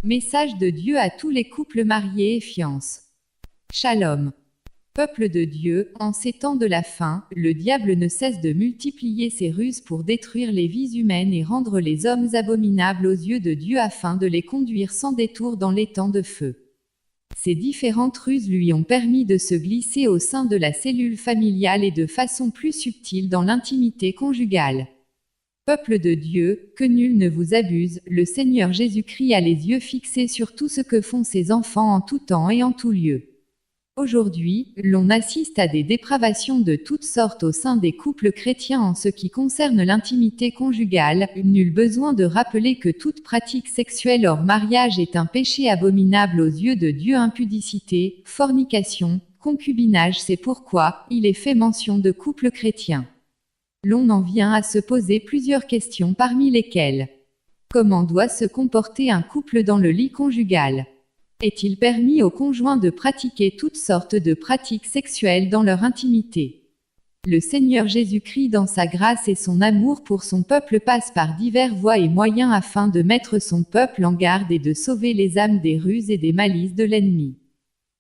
Message de Dieu à tous les couples mariés et fiances. Shalom. Peuple de Dieu, en ces temps de la fin, le diable ne cesse de multiplier ses ruses pour détruire les vies humaines et rendre les hommes abominables aux yeux de Dieu afin de les conduire sans détour dans les temps de feu. Ces différentes ruses lui ont permis de se glisser au sein de la cellule familiale et de façon plus subtile dans l'intimité conjugale. Peuple de Dieu, que nul ne vous abuse, le Seigneur Jésus-Christ a les yeux fixés sur tout ce que font ses enfants en tout temps et en tout lieu. Aujourd'hui, l'on assiste à des dépravations de toutes sortes au sein des couples chrétiens en ce qui concerne l'intimité conjugale. Nul besoin de rappeler que toute pratique sexuelle hors mariage est un péché abominable aux yeux de Dieu. Impudicité, fornication, concubinage, c'est pourquoi il est fait mention de couples chrétiens. L'on en vient à se poser plusieurs questions parmi lesquelles: comment doit se comporter un couple dans le lit conjugal? Est-il permis aux conjoints de pratiquer toutes sortes de pratiques sexuelles dans leur intimité? Le Seigneur Jésus-Christ, dans sa grâce et son amour pour son peuple, passe par divers voies et moyens afin de mettre son peuple en garde et de sauver les âmes des ruses et des malices de l'ennemi.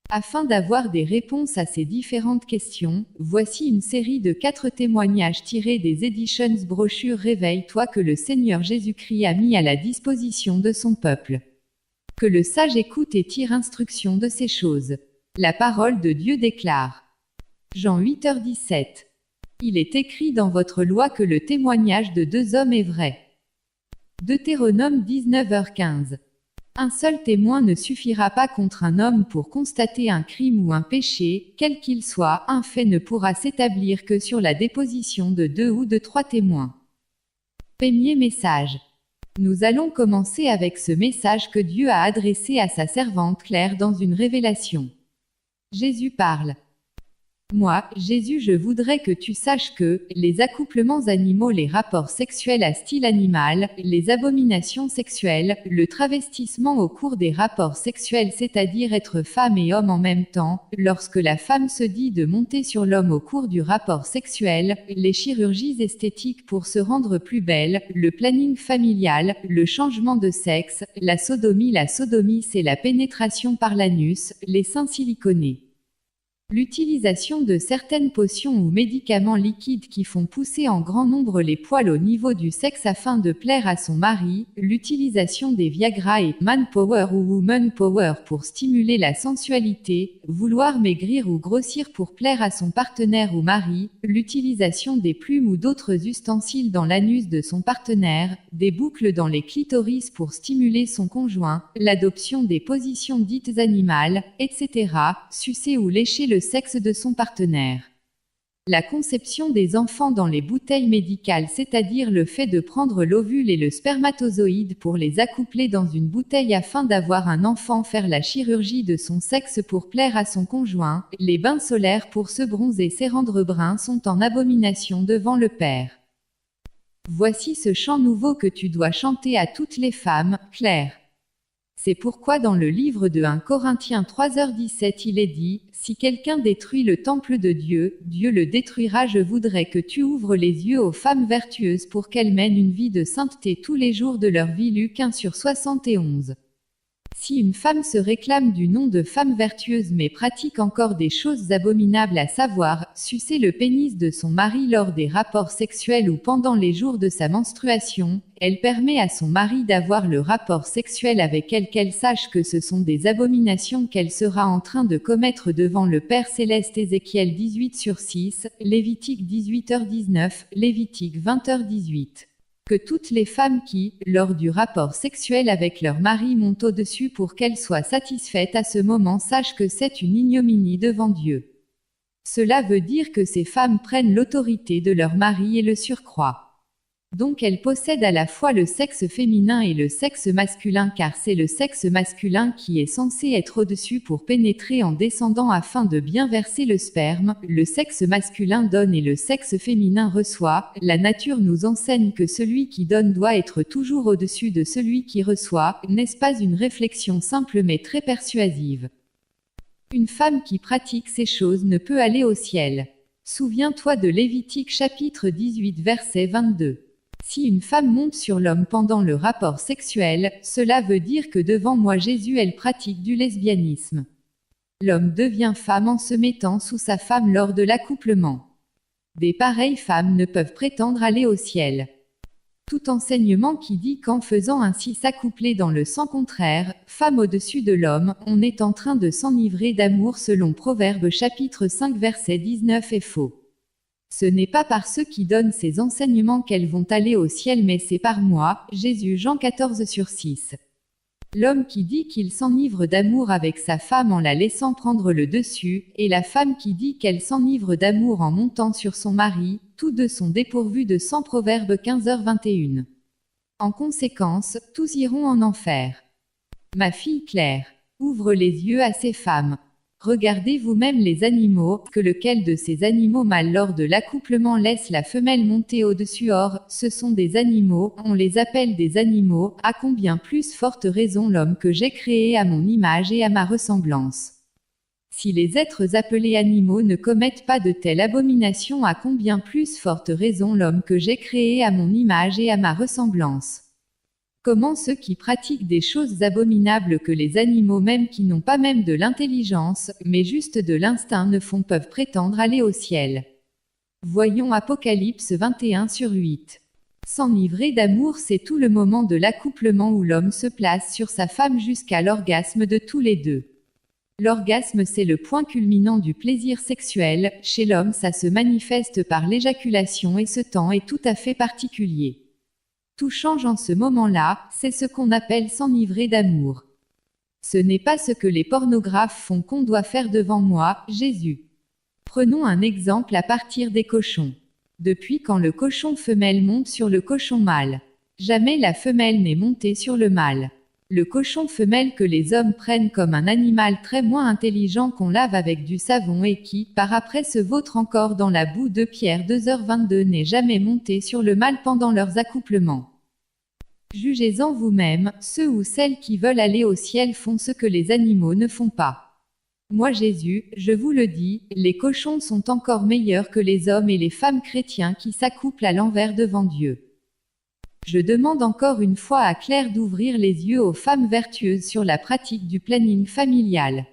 Afin d'avoir des réponses à ces différentes questions, voici une série de 4 témoignages tirés des Editions brochures Réveille-toi que le Seigneur Jésus-Christ a mis à la disposition de son peuple. Que le sage écoute et tire instruction de ces choses. La parole de Dieu déclare. Jean 8h17. Il est écrit dans votre loi que le témoignage de 2 hommes est vrai. Deutéronome 19h15. Un seul témoin ne suffira pas contre un homme pour constater un crime ou un péché, quel qu'il soit. Un fait ne pourra s'établir que sur la déposition de 2 ou de 3 témoins. Premier message. Nous allons commencer avec ce message que Dieu a adressé à sa servante Claire dans une révélation. Jésus parle. Moi, Jésus, je voudrais que tu saches que les accouplements animaux, les rapports sexuels à style animal, les abominations sexuelles, le travestissement au cours des rapports sexuels, c'est-à-dire être femme et homme en même temps, lorsque la femme se dit de monter sur l'homme au cours du rapport sexuel, les chirurgies esthétiques pour se rendre plus belle, le planning familial, le changement de sexe, la sodomie, c'est la pénétration par l'anus, les seins siliconés. L'utilisation de certaines potions ou médicaments liquides qui font pousser en grand nombre les poils au niveau du sexe afin de plaire à son mari, l'utilisation des Viagra et Manpower ou Woman Power pour stimuler la sensualité, vouloir maigrir ou grossir pour plaire à son partenaire ou mari, l'utilisation des plumes ou d'autres ustensiles dans l'anus de son partenaire, des boucles dans les clitoris pour stimuler son conjoint, l'adoption des positions dites animales, etc., sucer ou lécher le sexe de son partenaire. La conception des enfants dans les bouteilles médicales, c'est-à-dire le fait de prendre l'ovule et le spermatozoïde pour les accoupler dans une bouteille afin d'avoir un enfant, faire la chirurgie de son sexe pour plaire à son conjoint, les bains solaires pour se bronzer, se rendre brun sont en abomination devant le Père. Voici ce chant nouveau que tu dois chanter à toutes les femmes, Claire. C'est pourquoi dans le livre de 1 Corinthiens 3h17 il est dit, si quelqu'un détruit le temple de Dieu, Dieu le détruira. Je voudrais que tu ouvres les yeux aux femmes vertueuses pour qu'elles mènent une vie de sainteté tous les jours de leur vie. Luc 1/71. Si une femme se réclame du nom de femme vertueuse mais pratique encore des choses abominables, à savoir, sucer le pénis de son mari lors des rapports sexuels ou pendant les jours de sa menstruation, elle permet à son mari d'avoir le rapport sexuel avec elle, qu'elle sache que ce sont des abominations qu'elle sera en train de commettre devant le Père Céleste. Ézéchiel 18/6, Lévitique 18h19, Lévitique 20h18. Que toutes les femmes qui, lors du rapport sexuel avec leur mari, montent au-dessus pour qu'elles soient satisfaites à ce moment sachent que c'est une ignominie devant Dieu. Cela veut dire que ces femmes prennent l'autorité de leur mari et le surcroît. Donc elles possèdent à la fois le sexe féminin et le sexe masculin, car c'est le sexe masculin qui est censé être au-dessus pour pénétrer en descendant afin de bien verser le sperme. Le sexe masculin donne et le sexe féminin reçoit. La nature nous enseigne que celui qui donne doit être toujours au-dessus de celui qui reçoit. N'est-ce pas une réflexion simple mais très persuasive? Une femme qui pratique ces choses ne peut aller au ciel. Souviens-toi de Lévitique chapitre 18 verset 22. Si une femme monte sur l'homme pendant le rapport sexuel, cela veut dire que devant moi Jésus elle pratique du lesbianisme. L'homme devient femme en se mettant sous sa femme lors de l'accouplement. Des pareilles femmes ne peuvent prétendre aller au ciel. Tout enseignement qui dit qu'en faisant ainsi s'accoupler dans le sens contraire, femme au-dessus de l'homme, on est en train de s'enivrer d'amour selon Proverbes chapitre 5 verset 19 est faux. Ce n'est pas par ceux qui donnent ces enseignements qu'elles vont aller au ciel mais c'est par moi, Jésus Jean 14/6. L'homme qui dit qu'il s'enivre d'amour avec sa femme en la laissant prendre le dessus, et la femme qui dit qu'elle s'enivre d'amour en montant sur son mari, tous deux sont dépourvus de sang. Proverbe 15h21. En conséquence, tous iront en enfer. Ma fille Claire, ouvre les yeux à ces femmes. Regardez vous-même les animaux, que lequel de ces animaux mâles lors de l'accouplement laisse la femelle monter au-dessus. Or, ce sont des animaux, on les appelle des animaux, à combien plus forte raison l'homme que j'ai créé à mon image et à ma ressemblance. Si les êtres appelés animaux ne commettent pas de telles abominations, à combien plus forte raison l'homme que j'ai créé à mon image et à ma ressemblance. Comment ceux qui pratiquent des choses abominables que les animaux même qui n'ont pas même de l'intelligence, mais juste de l'instinct ne font peuvent prétendre aller au ciel. Voyons Apocalypse 21/8. S'enivrer d'amour, c'est tout le moment de l'accouplement où l'homme se place sur sa femme jusqu'à l'orgasme de tous les deux. L'orgasme, c'est le point culminant du plaisir sexuel. Chez l'homme, ça se manifeste par l'éjaculation et ce temps est tout à fait particulier. Tout change en ce moment-là, c'est ce qu'on appelle s'enivrer d'amour. Ce n'est pas ce que les pornographes font qu'on doit faire devant moi, Jésus. Prenons un exemple à partir des cochons. Depuis quand le cochon femelle monte sur le cochon mâle? Jamais la femelle n'est montée sur le mâle. Le cochon femelle que les hommes prennent comme un animal très moins intelligent qu'on lave avec du savon et qui, par après se vautre encore dans la boue de Pierre 2h22 n'est jamais monté sur le mâle pendant leurs accouplements. Jugez-en vous-même, ceux ou celles qui veulent aller au ciel font ce que les animaux ne font pas. Moi Jésus, je vous le dis, les cochons sont encore meilleurs que les hommes et les femmes chrétiens qui s'accouplent à l'envers devant Dieu. Je demande encore une fois à Claire d'ouvrir les yeux aux femmes vertueuses sur la pratique du planning familial.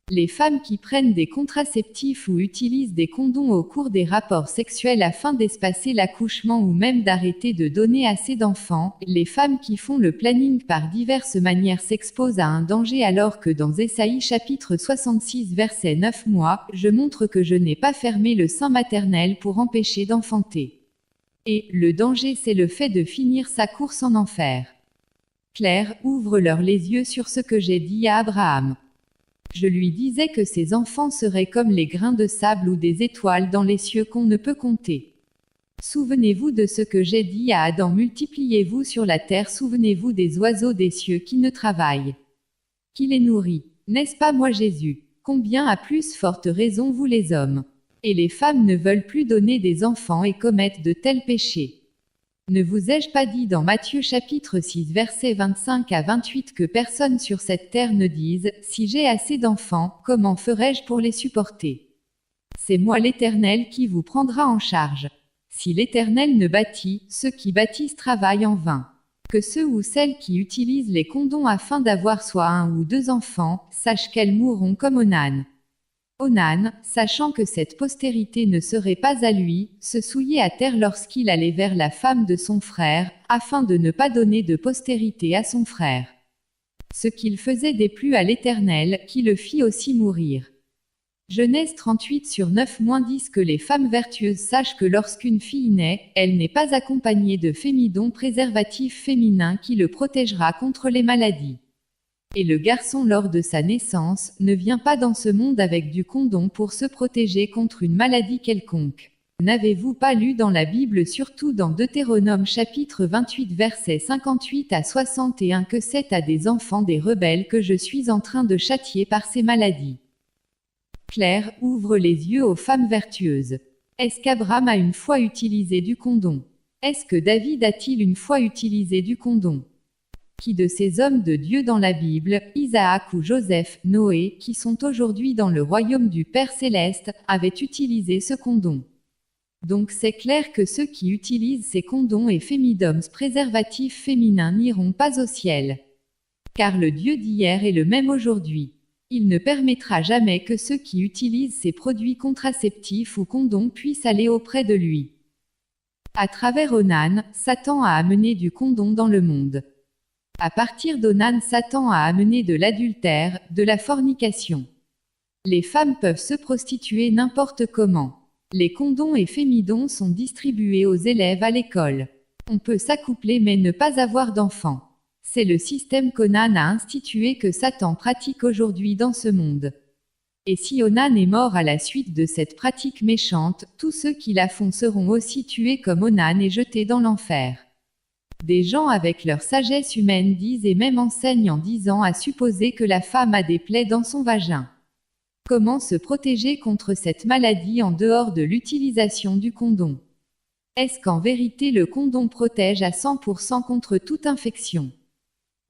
Les femmes qui prennent des contraceptifs ou utilisent des condoms au cours des rapports sexuels afin d'espacer l'accouchement ou même d'arrêter de donner assez d'enfants, les femmes qui font le planning par diverses manières s'exposent à un danger alors que dans Ésaïe chapitre 66 verset 9 moi, je montre que je n'ai pas fermé le sein maternel pour empêcher d'enfanter. Et, le danger c'est le fait de finir sa course en enfer. Claire, ouvre-leur les yeux sur ce que j'ai dit à Abraham. Je lui disais que ses enfants seraient comme les grains de sable ou des étoiles dans les cieux qu'on ne peut compter. Souvenez-vous de ce que j'ai dit à Adam, multipliez-vous sur la terre, souvenez-vous des oiseaux des cieux qui ne travaillent, qui les nourrit. N'est-ce pas moi Jésus? Combien à plus forte raison vous les hommes? Et les femmes ne veulent plus donner des enfants et commettent de tels péchés. Ne vous ai-je pas dit dans Matthieu chapitre 6 versets 25 à 28 que personne sur cette terre ne dise, si j'ai assez d'enfants, comment ferai-je pour les supporter? C'est moi l'Éternel qui vous prendra en charge. Si l'Éternel ne bâtit, ceux qui bâtissent travaillent en vain. Que ceux ou celles qui utilisent les condoms afin d'avoir soit un ou deux enfants, sachent qu'elles mourront comme Onan. Onan, sachant que cette postérité ne serait pas à lui, se souillait à terre lorsqu'il allait vers la femme de son frère, afin de ne pas donner de postérité à son frère. Ce qu'il faisait déplut à l'Éternel, qui le fit aussi mourir. Genèse 38/9-10 Que les femmes vertueuses sachent que lorsqu'une fille naît, elle n'est pas accompagnée de fémidon préservatif féminin qui le protégera contre les maladies. Et le garçon lors de sa naissance, ne vient pas dans ce monde avec du condom pour se protéger contre une maladie quelconque. N'avez-vous pas lu dans la Bible, surtout dans Deutéronome chapitre 28 versets 58 à 61 que c'est à des enfants des rebelles que je suis en train de châtier par ces maladies? Claire, ouvre les yeux aux femmes vertueuses. Est-ce qu'Abraham a une fois utilisé du condom? Est-ce que David a-t-il une fois utilisé du condom? Qui de ces hommes de Dieu dans la Bible, Isaac ou Joseph, Noé, qui sont aujourd'hui dans le royaume du Père Céleste, avaient utilisé ce condom? Donc c'est clair que ceux qui utilisent ces condoms et fémidoms préservatifs féminins n'iront pas au ciel. Car le Dieu d'hier est le même aujourd'hui. Il ne permettra jamais que ceux qui utilisent ces produits contraceptifs ou condoms puissent aller auprès de lui. À travers Onan, Satan a amené du condom dans le monde. À partir d'Onan, Satan a amené de l'adultère, de la fornication. Les femmes peuvent se prostituer n'importe comment. Les condoms et fémidons sont distribués aux élèves à l'école. On peut s'accoupler mais ne pas avoir d'enfants. C'est le système qu'Onan a institué que Satan pratique aujourd'hui dans ce monde. Et si Onan est mort à la suite de cette pratique méchante, tous ceux qui la font seront aussi tués comme Onan et jetés dans l'enfer. Des gens avec leur sagesse humaine disent et même enseignent en disant à supposer que la femme a des plaies dans son vagin. Comment se protéger contre cette maladie en dehors de l'utilisation du condom? Est-ce qu'en vérité le condom protège à 100% contre toute infection?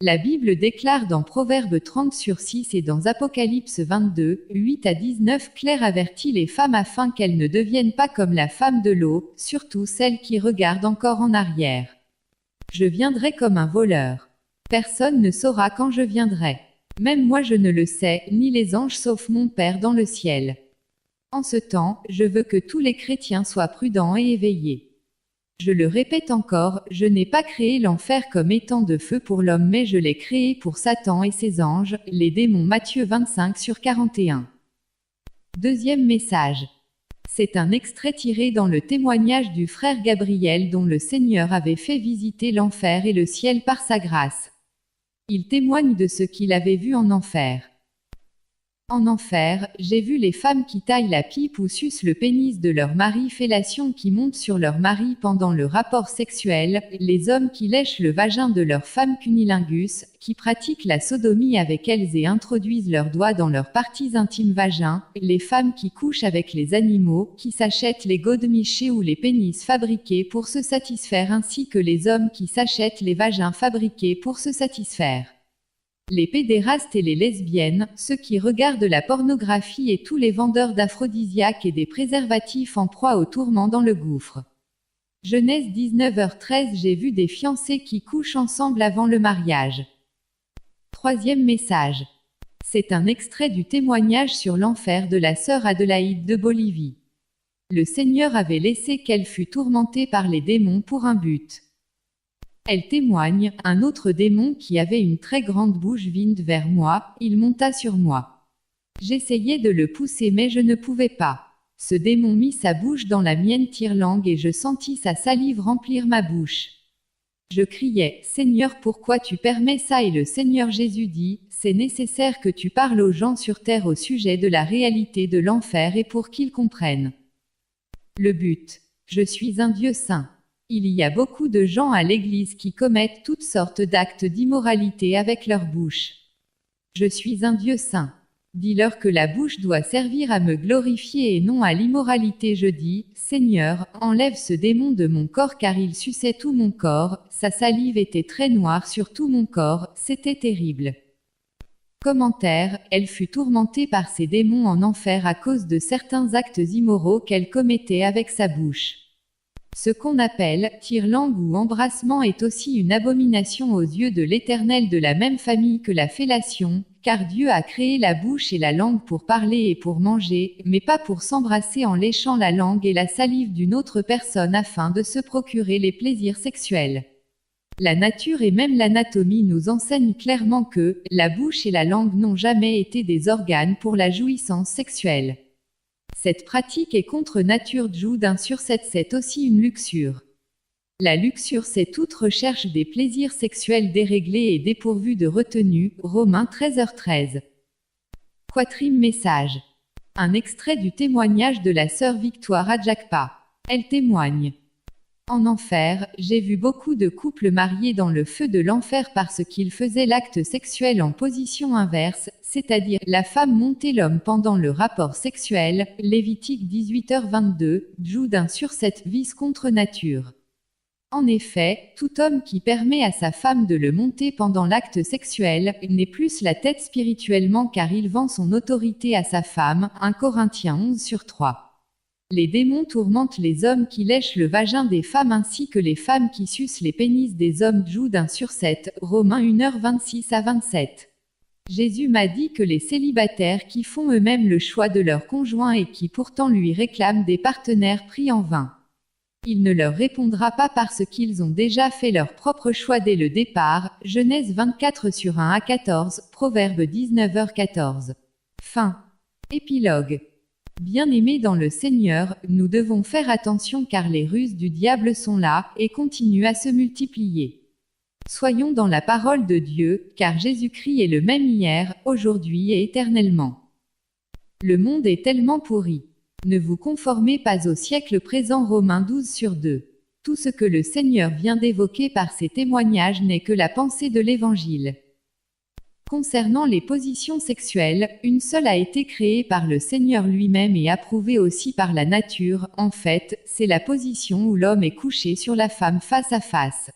La Bible déclare dans Proverbe 30/6 et dans Apocalypse 22, 8-19 Claire avertit les femmes afin qu'elles ne deviennent pas comme la femme de l'eau, surtout celles qui regardent encore en arrière. Je viendrai comme un voleur. Personne ne saura quand je viendrai. Même moi je ne le sais, ni les anges sauf mon Père dans le ciel. En ce temps, je veux que tous les chrétiens soient prudents et éveillés. Je le répète encore, je n'ai pas créé l'enfer comme étant de feu pour l'homme mais je l'ai créé pour Satan et ses anges, les démons Matthieu 25/41. Deuxième message. C'est un extrait tiré dans le témoignage du frère Gabriel dont le Seigneur avait fait visiter l'enfer et le ciel par sa grâce. Il témoigne de ce qu'il avait vu en enfer. En enfer, j'ai vu les femmes qui taillent la pipe ou sucent le pénis de leur mari, fellation qui monte sur leur mari pendant le rapport sexuel, les hommes qui lèchent le vagin de leur femme cunilingus, qui pratiquent la sodomie avec elles et introduisent leurs doigts dans leurs parties intimes vagin, les femmes qui couchent avec les animaux, qui s'achètent les godemichés ou les pénis fabriqués pour se satisfaire ainsi que les hommes qui s'achètent les vagins fabriqués pour se satisfaire. Les pédérastes et les lesbiennes, ceux qui regardent la pornographie et tous les vendeurs d'aphrodisiaques et des préservatifs en proie au tourment dans le gouffre. Genèse 19h13 J'ai vu des fiancés qui couchent ensemble avant le mariage. Troisième message. C'est un extrait du témoignage sur l'enfer de la sœur Adélaïde de Bolivie. Le Seigneur avait laissé qu'elle fût tourmentée par les démons pour un but. Elle témoigne, un autre démon qui avait une très grande bouche vint vers moi, il monta sur moi. J'essayais de le pousser mais je ne pouvais pas. Ce démon mit sa bouche dans la mienne tire-langue et je sentis sa salive remplir ma bouche. Je criais, Seigneur pourquoi tu permets ça et le Seigneur Jésus dit, c'est nécessaire que tu parles aux gens sur terre au sujet de la réalité de l'enfer et pour qu'ils comprennent. Le but. Je suis un Dieu saint. Il y a beaucoup de gens à l'église qui commettent toutes sortes d'actes d'immoralité avec leur bouche. Je suis un Dieu saint. Dis-leur que la bouche doit servir à me glorifier et non à l'immoralité. Je dis, Seigneur, enlève ce démon de mon corps car il suçait tout mon corps, sa salive était très noire sur tout mon corps, c'était terrible. Commentaire, elle fut tourmentée par ces démons en enfer à cause de certains actes immoraux qu'elle commettait avec sa bouche. Ce qu'on appelle tire-langue ou embrassement est aussi une abomination aux yeux de l'Éternel de la même famille que la fellation, car Dieu a créé la bouche et la langue pour parler et pour manger, mais pas pour s'embrasser en léchant la langue et la salive d'une autre personne afin de se procurer les plaisirs sexuels. La nature et même l'anatomie nous enseignent clairement que la bouche et la langue n'ont jamais été des organes pour la jouissance sexuelle. Cette pratique est contre nature. Jude 1/7 c'est aussi une luxure. La luxure c'est toute recherche des plaisirs sexuels déréglés et dépourvus de retenue, Romains 13h13. Quatrième message. Un extrait du témoignage de la sœur Victoire Adjakpa. Elle témoigne. En enfer, j'ai vu beaucoup de couples mariés dans le feu de l'enfer parce qu'ils faisaient l'acte sexuel en position inverse, c'est-à-dire la femme montait l'homme pendant le rapport sexuel, Lévitique 18h22, Jude 1/7 vice contre nature. En effet, tout homme qui permet à sa femme de le monter pendant l'acte sexuel n'est plus la tête spirituellement car il vend son autorité à sa femme, 1 Corinthiens 11/3. Les démons tourmentent les hommes qui lèchent le vagin des femmes ainsi que les femmes qui sucent les pénis des hommes. Jude 1/7, Romains 1h26 à 27. Jésus m'a dit que les célibataires qui font eux-mêmes le choix de leur conjoint et qui pourtant lui réclament des partenaires pris en vain. Il ne leur répondra pas parce qu'ils ont déjà fait leur propre choix dès le départ. Genèse 24 sur 1 à 14, Proverbe 19h14. Fin. Épilogue. Bien-aimés dans le Seigneur, nous devons faire attention car les ruses du diable sont là, et continuent à se multiplier. Soyons dans la parole de Dieu, car Jésus-Christ est le même hier, aujourd'hui et éternellement. Le monde est tellement pourri. Ne vous conformez pas au siècle présent. Romains 12 sur 2. Tout ce que le Seigneur vient d'évoquer par ses témoignages n'est que la pensée de l'Évangile. Concernant les positions sexuelles, une seule a été créée par le Seigneur lui-même et approuvée aussi par la nature. En fait, c'est la position où l'homme est couché sur la femme face à face.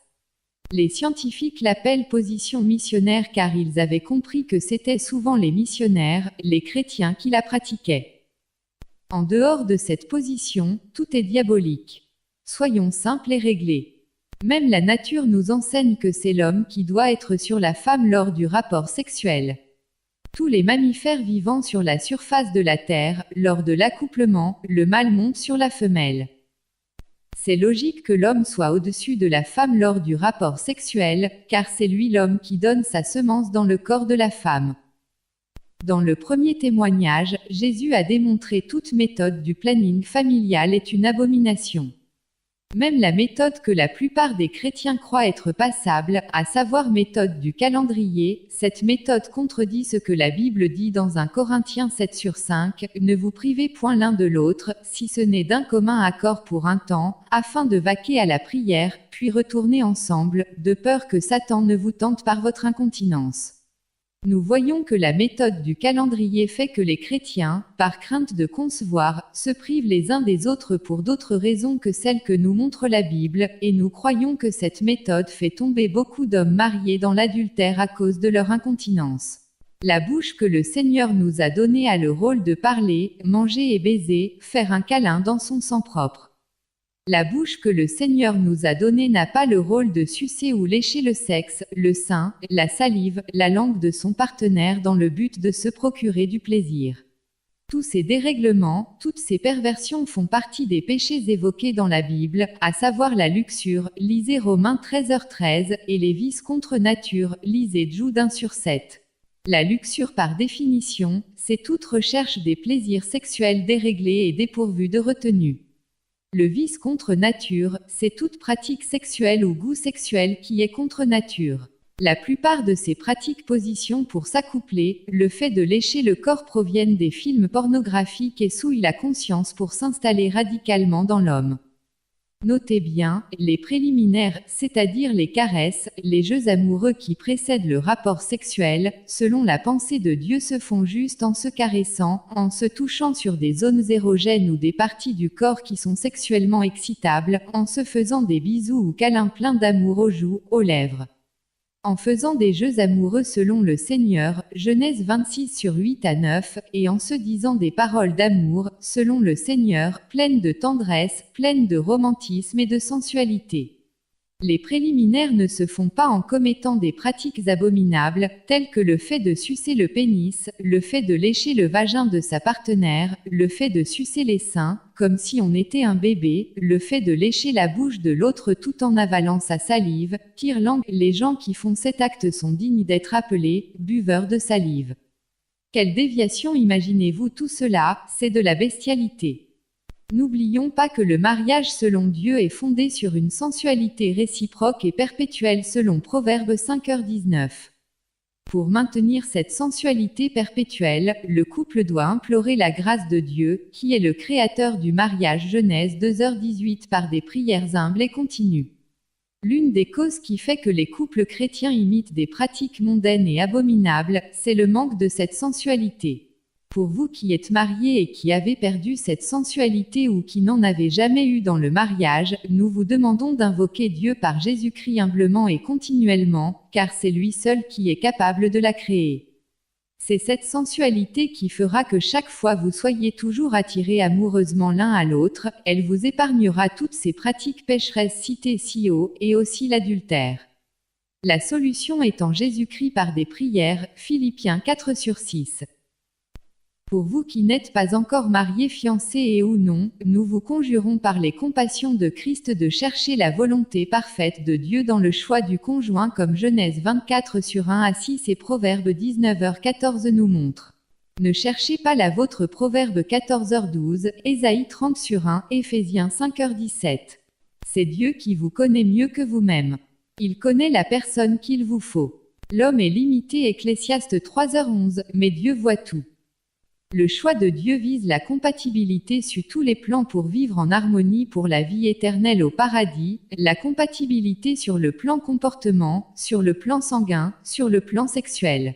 Les scientifiques l'appellent position missionnaire car ils avaient compris que c'était souvent les missionnaires, les chrétiens qui la pratiquaient. En dehors de cette position, tout est diabolique. Soyons simples et réglés. Même la nature nous enseigne que c'est l'homme qui doit être sur la femme lors du rapport sexuel. Tous les mammifères vivant sur la surface de la Terre, lors de l'accouplement, le mâle monte sur la femelle. C'est logique que l'homme soit au-dessus de la femme lors du rapport sexuel, car c'est lui l'homme qui donne sa semence dans le corps de la femme. Dans le premier témoignage, Jésus a démontré toute méthode du planning familial est une abomination. Même la méthode que la plupart des chrétiens croient être passable, à savoir méthode du calendrier, cette méthode contredit ce que la Bible dit dans 1 Corinthiens 7 sur 5, « Ne vous privez point l'un de l'autre, si ce n'est d'un commun accord pour un temps, afin de vaquer à la prière, puis retourner ensemble, de peur que Satan ne vous tente par votre incontinence. » Nous voyons que la méthode du calendrier fait que les chrétiens, par crainte de concevoir, se privent les uns des autres pour d'autres raisons que celles que nous montre la Bible, et nous croyons que cette méthode fait tomber beaucoup d'hommes mariés dans l'adultère à cause de leur incontinence. La bouche que le Seigneur nous a donnée a le rôle de parler, manger et baiser, faire un câlin dans son sang propre. La bouche que le Seigneur nous a donnée n'a pas le rôle de sucer ou lécher le sexe, le sein, la salive, la langue de son partenaire dans le but de se procurer du plaisir. Tous ces dérèglements, toutes ces perversions font partie des péchés évoqués dans la Bible, à savoir la luxure, lisez Romains 13h13, et les vices contre nature, lisez Jude 1 sur 7. La luxure par définition, c'est toute recherche des plaisirs sexuels déréglés et dépourvus de retenue. Le vice contre nature, c'est toute pratique sexuelle ou goût sexuel qui est contre nature. La plupart de ces pratiques positions pour s'accoupler, le fait de lécher le corps proviennent des films pornographiques et souillent la conscience pour s'installer radicalement dans l'homme. Notez bien, les préliminaires, c'est-à-dire les caresses, les jeux amoureux qui précèdent le rapport sexuel, selon la pensée de Dieu se font juste en se caressant, en se touchant sur des zones érogènes ou des parties du corps qui sont sexuellement excitables, en se faisant des bisous ou câlins pleins d'amour aux joues, aux lèvres. En faisant des jeux amoureux selon le Seigneur, Genèse 26 sur 8 à 9, et en se disant des paroles d'amour, selon le Seigneur, pleines de tendresse, pleines de romantisme et de sensualité. Les préliminaires ne se font pas en commettant des pratiques abominables, telles que le fait de sucer le pénis, le fait de lécher le vagin de sa partenaire, le fait de sucer les seins, comme si on était un bébé, le fait de lécher la bouche de l'autre tout en avalant sa salive, tire-langue. Les gens qui font cet acte sont dignes d'être appelés buveurs de salive. Quelle déviation! Imaginez-vous tout cela, c'est de la bestialité. N'oublions pas que le mariage selon Dieu est fondé sur une sensualité réciproque et perpétuelle selon Proverbe 5h19. Pour maintenir cette sensualité perpétuelle, le couple doit implorer la grâce de Dieu, qui est le créateur du mariage. Genèse 2h18 par des prières humbles et continues. L'une des causes qui fait que les couples chrétiens imitent des pratiques mondaines et abominables, c'est le manque de cette sensualité. Pour vous qui êtes mariés et qui avez perdu cette sensualité ou qui n'en avez jamais eu dans le mariage, nous vous demandons d'invoquer Dieu par Jésus-Christ humblement et continuellement, car c'est lui seul qui est capable de la créer. C'est cette sensualité qui fera que chaque fois vous soyez toujours attirés amoureusement l'un à l'autre, elle vous épargnera toutes ces pratiques pécheresses citées si haut, et aussi l'adultère. La solution est en Jésus-Christ par des prières, Philippiens 4/6. Pour vous qui n'êtes pas encore mariés, fiancés et ou non, nous vous conjurons par les compassions de Christ de chercher la volonté parfaite de Dieu dans le choix du conjoint comme Genèse 24/1-6 et Proverbes 19h14 nous montrent. Ne cherchez pas la vôtre Proverbes 14h12, Ésaïe 30/1, Éphésiens 5h17. C'est Dieu qui vous connaît mieux que vous-même. Il connaît la personne qu'il vous faut. L'homme est limité Ecclésiaste 3h11, mais Dieu voit tout. Le choix de Dieu vise la compatibilité sur tous les plans pour vivre en harmonie pour la vie éternelle au paradis, la compatibilité sur le plan comportement, sur le plan sanguin, sur le plan sexuel.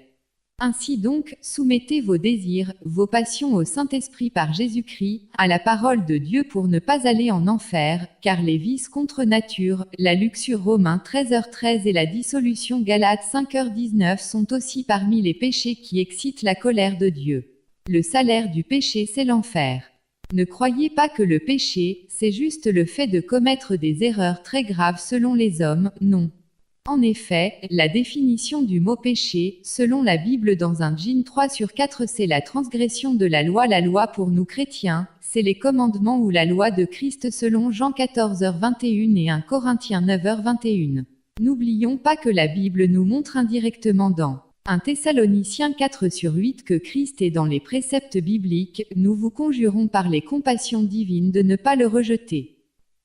Ainsi donc, soumettez vos désirs, vos passions au Saint-Esprit par Jésus-Christ, à la parole de Dieu pour ne pas aller en enfer, car les vices contre nature, la luxure Romains 13h13 et la dissolution Galates 5h19 sont aussi parmi les péchés qui excitent la colère de Dieu. Le salaire du péché c'est l'enfer. Ne croyez pas que le péché, c'est juste le fait de commettre des erreurs très graves selon les hommes, non. En effet, la définition du mot péché, selon la Bible dans 1 Jean 3/4 c'est la transgression de la loi. La loi pour nous chrétiens, c'est les commandements ou la loi de Christ selon Jean 14h21 et 1 Corinthiens 9h21. N'oublions pas que la Bible nous montre indirectement dans 1 Thessaloniciens 4/8 que Christ est dans les préceptes bibliques, nous vous conjurons par les compassions divines de ne pas le rejeter.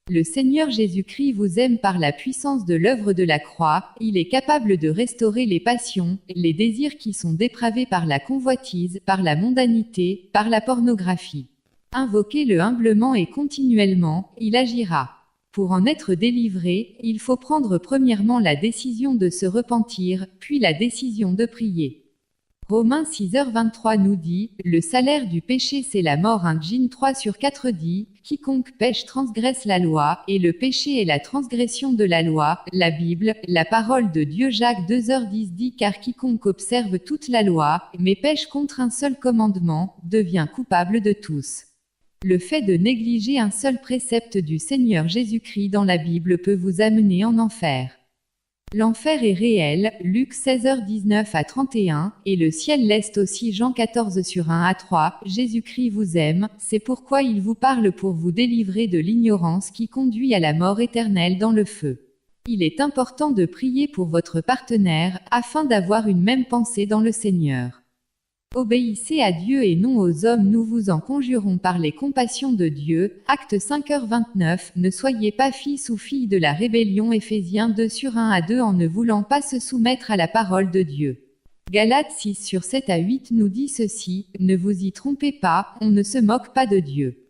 Le Seigneur Jésus-Christ vous aime par la puissance de l'œuvre de la croix, il est capable de restaurer les passions, les désirs qui sont dépravés par la convoitise, par la mondanité, par la pornographie. Invoquez-le humblement et continuellement, il agira. Pour en être délivré, il faut prendre premièrement la décision de se repentir, puis la décision de prier. Romains 6h23 nous dit, le salaire du péché c'est la mort. 1 Jean 3/4 dit, quiconque pêche transgresse la loi, et le péché est la transgression de la loi. La Bible, la parole de Dieu Jacques 2h10 dit car quiconque observe toute la loi, mais pêche contre un seul commandement, devient coupable de tous. Le fait de négliger un seul précepte du Seigneur Jésus-Christ dans la Bible peut vous amener en enfer. L'enfer est réel, Luc 16h19-31, et le ciel l'est aussi Jean 14/1-3, Jésus-Christ vous aime, c'est pourquoi il vous parle pour vous délivrer de l'ignorance qui conduit à la mort éternelle dans le feu. Il est important de prier pour votre partenaire, afin d'avoir une même pensée dans le Seigneur. Obéissez à Dieu et non aux hommes, nous vous en conjurons par les compassions de Dieu. Acte 5h29, ne soyez pas fils ou filles de la rébellion. Éphésiens 2/1-2 en ne voulant pas se soumettre à la parole de Dieu. Galates 6/7-8 nous dit ceci, ne vous y trompez pas, on ne se moque pas de Dieu.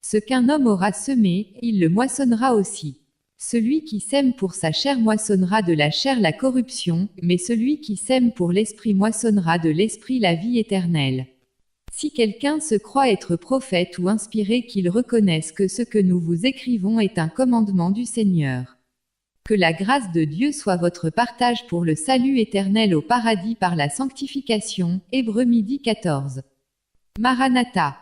Ce qu'un homme aura semé, il le moissonnera aussi. Celui qui sème pour sa chair moissonnera de la chair la corruption, mais celui qui sème pour l'esprit moissonnera de l'esprit la vie éternelle. Si quelqu'un se croit être prophète ou inspiré, qu'il reconnaisse que ce que nous vous écrivons est un commandement du Seigneur. Que la grâce de Dieu soit votre partage pour le salut éternel au paradis par la sanctification. Hébreux 12h14. Maranatha.